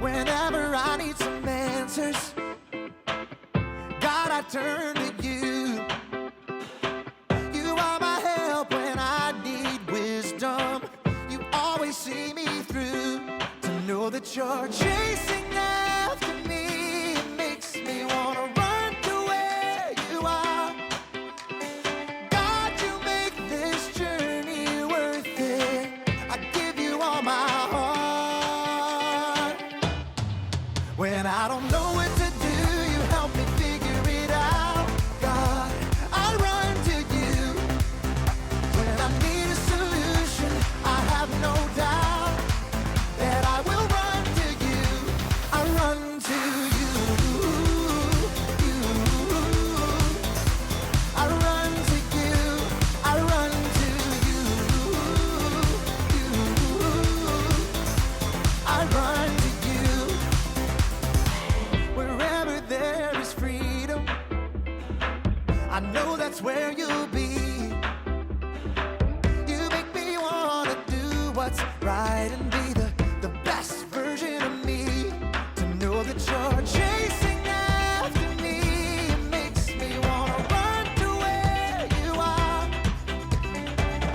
Whenever I need some answers, God, I turn to you. You are my help when I need wisdom. You always see me through. To know that you're chasing after me, it makes me wanna run to where you are. God, you make this journey worth it. I give you all my heart. When I don't know what to do, you help me figure it out. God, I run to you. When I need a solution, I have no doubt that I will run to you. I run to you. I run to you. I run to you. I run to you. Wherever there is freedom, I know that's where you'll be. You make me wanna do what's right and be the best version of me. To know that you're chasing after me, it makes me wanna run to where you are.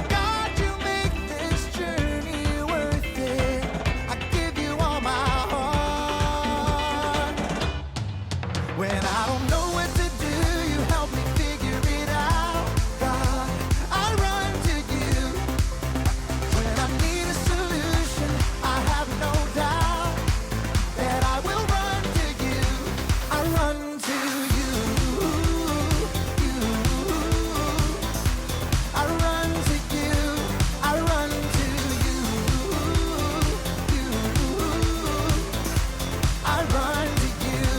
God, you make this journey worth it. I give you all my heart. When I don't know what to do, you help me figure it out. God, I run to you. When I need a solution, I have no doubt that I will run to you. I run to you. I run to you. I run to you. I run to you.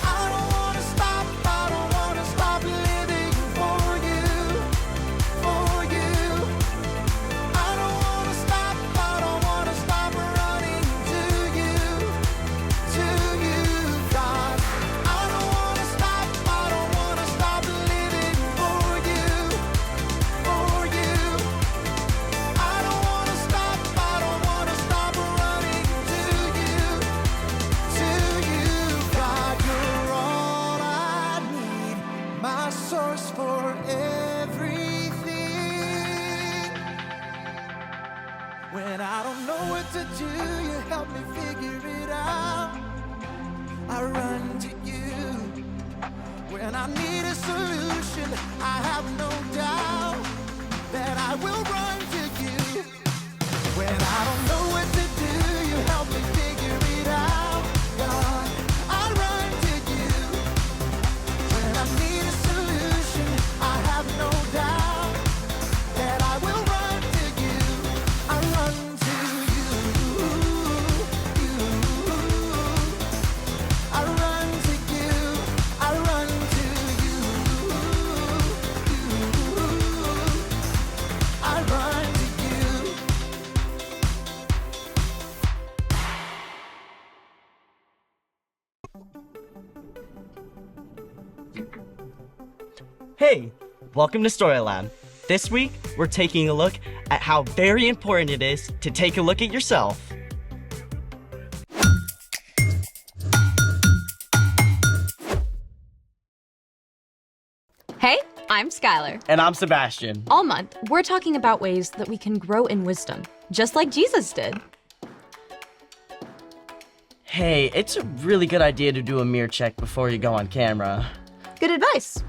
I don't wanna stop, I don't wanna stop living for you, for you. I don't wanna stop, I don't wanna stop running to you, God. I don't wanna stop, I don't wanna stop living for you, for you. I don't wanna stop, I don't wanna stop running to you, God. You're all I need, my source for everything. When I don't know what to do, you help me figure it out. I run to you. When I need a solution, I have no doubt that I will run to you. When I don't know what to do, you help me figure it out. God, I run to you. When I need a solution, I have no doubt that I will run to you. I run to you. I run to you. I run to you. I run to you. Hey, welcome to Storyland. This week, we're taking a look at how very important it is to take a look at yourself. Hey, I'm Skylar. And I'm Sebastian. All month, we're talking about ways that we can grow in wisdom, just like Jesus did. Hey, it's a really good idea to do a mirror check before you go on camera. Good advice.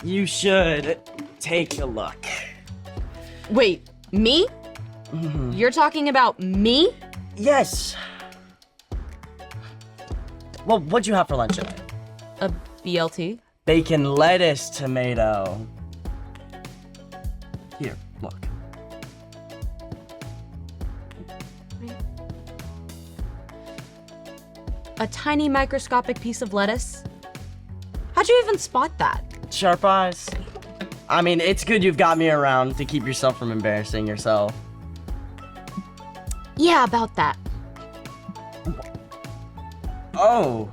You should take a look. Wait, me? You're talking about me? Yes. Well, what'd you have for lunch today? A BLT? Bacon, lettuce, tomato. Here, look. a tiny microscopic piece of lettuce? How'd you even spot that? Sharp eyes. I mean, it's good you've got me around to keep yourself from embarrassing yourself. Yeah, about that. Oh.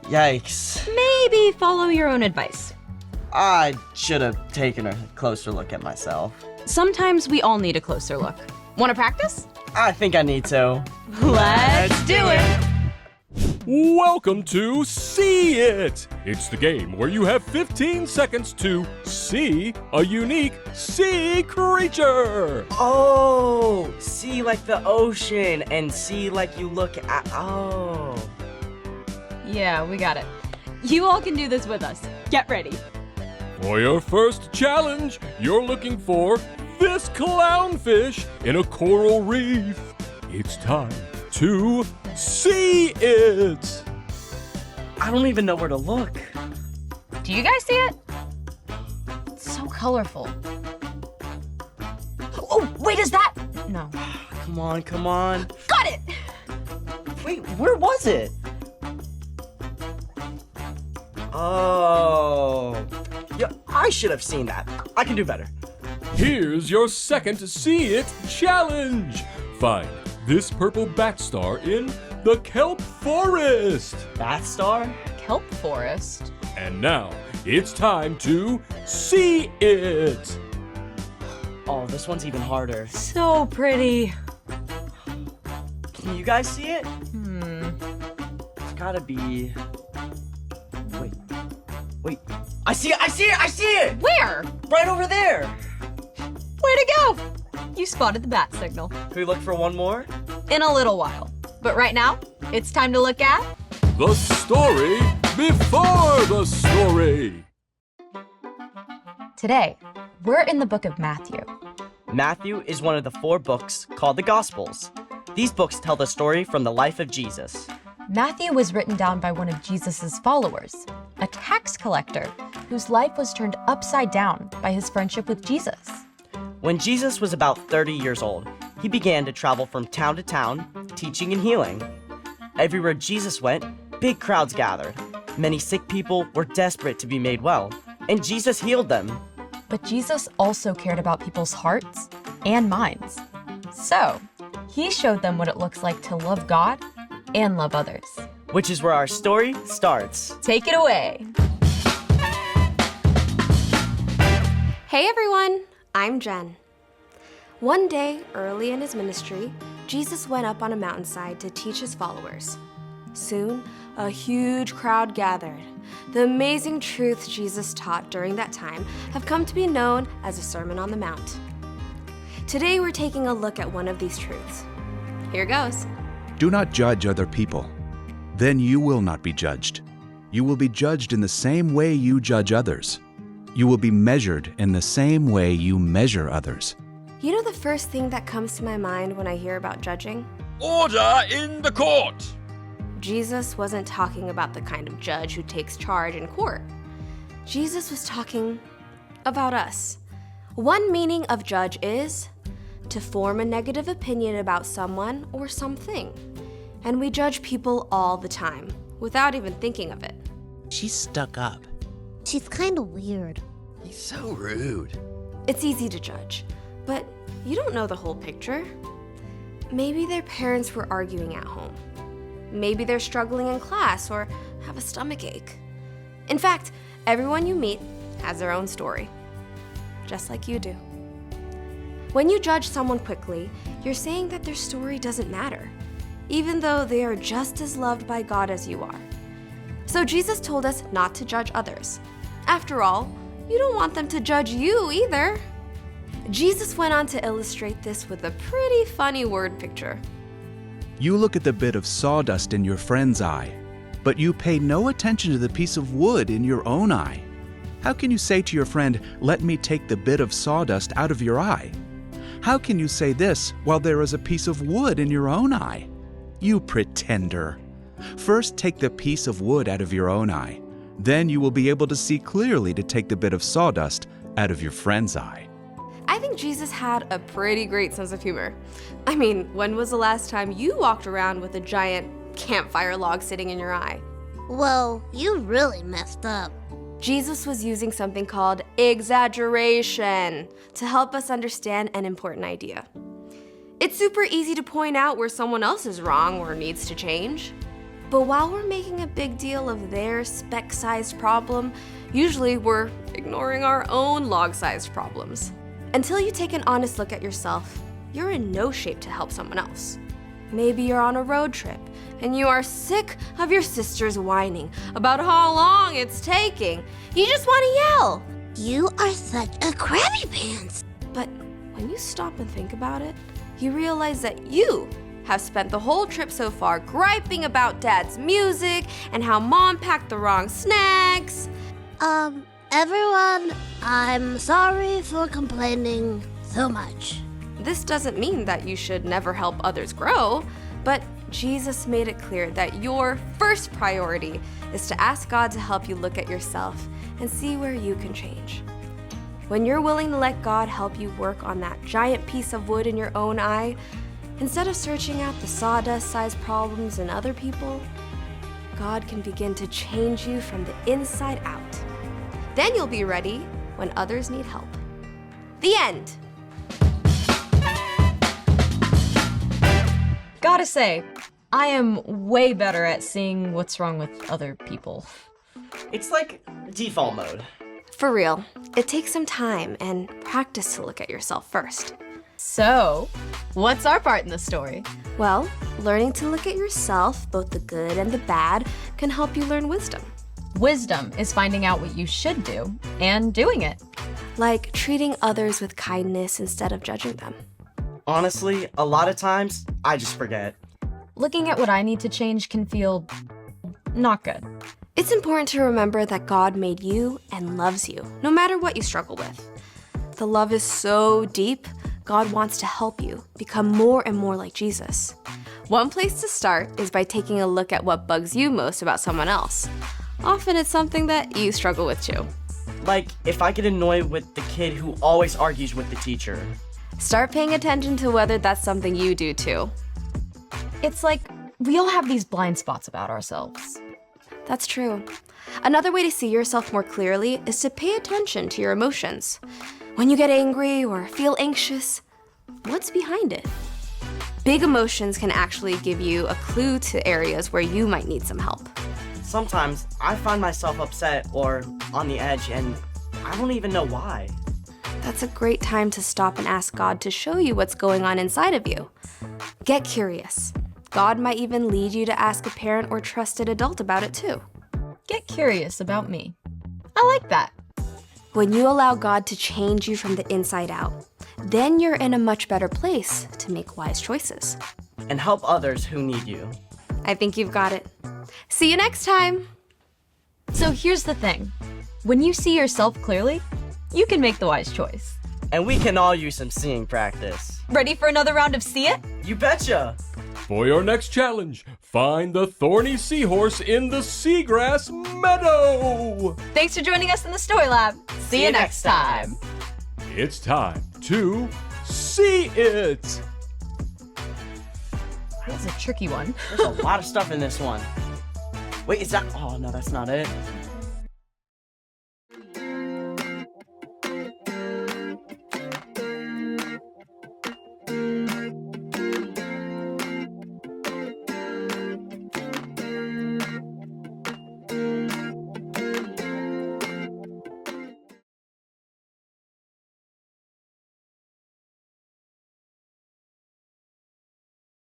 Yikes. Maybe follow your own advice. I should have taken a closer look at myself. Sometimes we all need a closer look. Want to practice? I think I need to. Let's do it! Welcome to See It! It's the game where you have 15 seconds to see a unique sea creature! Oh, see like the ocean and see like you look at. Oh. Yeah, we got it. You all can do this with us. Get ready. For your first challenge, you're looking for this clownfish in a coral reef. It's time to see it! I don't even know where to look. Do you guys see it? It's so colorful. Oh, wait, is that? No. Come on. Got it! Wait, where was it? Oh. Yeah, I should have seen that. I can do better. Here's your second See It challenge! Find this purple bat star in the kelp forest! Bat star? Kelp forest? And now, it's time to see it! Oh, this one's even harder. So pretty. Can you guys see it? It's gotta be... Wait. I see it! Where? Right over there! Way to go! You spotted the bat signal. Can we look for one more? In a little while. But right now, it's time to look at... The story before the story! Today, we're in the book of Matthew. Matthew is one of the 4 books called the Gospels. These books tell the story from the life of Jesus. Matthew was written down by one of Jesus' followers, a tax collector whose life was turned upside down by his friendship with Jesus. When Jesus was about 30 years old, he began to travel from town to town, teaching and healing. Everywhere Jesus went, big crowds gathered. Many sick people were desperate to be made well, and Jesus healed them. But Jesus also cared about people's hearts and minds. So, he showed them what it looks like to love God and love others. Which is where our story starts. Take it away. Hey everyone, I'm Jen. One day, early in his ministry, Jesus went up on a mountainside to teach his followers. Soon, a huge crowd gathered. The amazing truths Jesus taught during that time have come to be known as the Sermon on the Mount. Today, we're taking a look at one of these truths. Here goes. Do not judge other people. Then you will not be judged. You will be judged in the same way you judge others. You will be measured in the same way you measure others. You know the first thing that comes to my mind when I hear about judging? Order in the court! Jesus wasn't talking about the kind of judge who takes charge in court. Jesus was talking about us. One meaning of judge is to form a negative opinion about someone or something. And we judge people all the time, without even thinking of it. She's stuck up. She's kind of weird. He's so rude. It's easy to judge, but you don't know the whole picture. Maybe their parents were arguing at home. Maybe they're struggling in class or have a stomach ache. In fact, everyone you meet has their own story, just like you do. When you judge someone quickly, you're saying that their story doesn't matter, even though they are just as loved by God as you are. So Jesus told us not to judge others. After all, you don't want them to judge you either. Jesus went on to illustrate this with a pretty funny word picture. You look at the bit of sawdust in your friend's eye, but you pay no attention to the piece of wood in your own eye. How can you say to your friend, "Let me take the bit of sawdust out of your eye"? How can you say this while there is a piece of wood in your own eye? You pretender. First take the piece of wood out of your own eye. Then you will be able to see clearly to take the bit of sawdust out of your friend's eye. I I think Jesus had a pretty great sense of humor. I mean, when was the last time you walked around with a giant campfire log sitting in your eye? Well, you really messed up. Jesus was using something called exaggeration to help us understand an important idea. It's super easy to point out where someone else is wrong or needs to change. But while we're making a big deal of their speck-sized problem, usually we're ignoring our own log-sized problems. Until you take an honest look at yourself, you're in no shape to help someone else. Maybe you're on a road trip and you are sick of your sister's whining about how long it's taking. You just want to yell. You are such a crabby pants. But when you stop and think about it, you realize that you have spent the whole trip so far griping about Dad's music and how Mom packed the wrong snacks. Everyone, I'm sorry for complaining so much. This doesn't mean that you should never help others grow, but Jesus made it clear that your first priority is to ask God to help you look at yourself and see where you can change. When you're willing to let God help you work on that giant piece of wood in your own eye, instead of searching out the sawdust-sized problems in other people, God can begin to change you from the inside out. Then you'll be ready when others need help. The end. Gotta say, I am way better at seeing what's wrong with other people. It's like default mode. For real, it takes some time and practice to look at yourself first. So, what's our part in the story? Well, learning to look at yourself, both the good and the bad, can help you learn wisdom. Wisdom is finding out what you should do and doing it. Like treating others with kindness instead of judging them. Honestly, a lot of times, I just forget. Looking at what I need to change can feel not good. It's important to remember that God made you and loves you, no matter what you struggle with. The love is so deep, God wants to help you become more and more like Jesus. One place to start is by taking a look at what bugs you most about someone else. Often it's something that you struggle with too. Like, if I get annoyed with the kid who always argues with the teacher. Start paying attention to whether that's something you do too. It's like we all have these blind spots about ourselves. That's true. Another way to see yourself more clearly is to pay attention to your emotions. When you get angry or feel anxious, what's behind it? Big emotions can actually give you a clue to areas where you might need some help. Sometimes I find myself upset or on the edge and I don't even know why. That's a great time to stop and ask God to show you what's going on inside of you. Get curious. God might even lead you to ask a parent or trusted adult about it too. Get curious about me. I like that. When you allow God to change you from the inside out, then you're in a much better place to make wise choices. And help others who need you. I think you've got it. See you next time. So here's the thing. When you see yourself clearly, you can make the wise choice. And we can all use some seeing practice. Ready for another round of See It? You betcha! For your next challenge, find the thorny seahorse in the seagrass meadow. Thanks for joining us in the Story Lab. See you next time. It's time to see it. That was a tricky one. There's a lot of stuff in this one. Wait, is that? Oh, no, that's not it.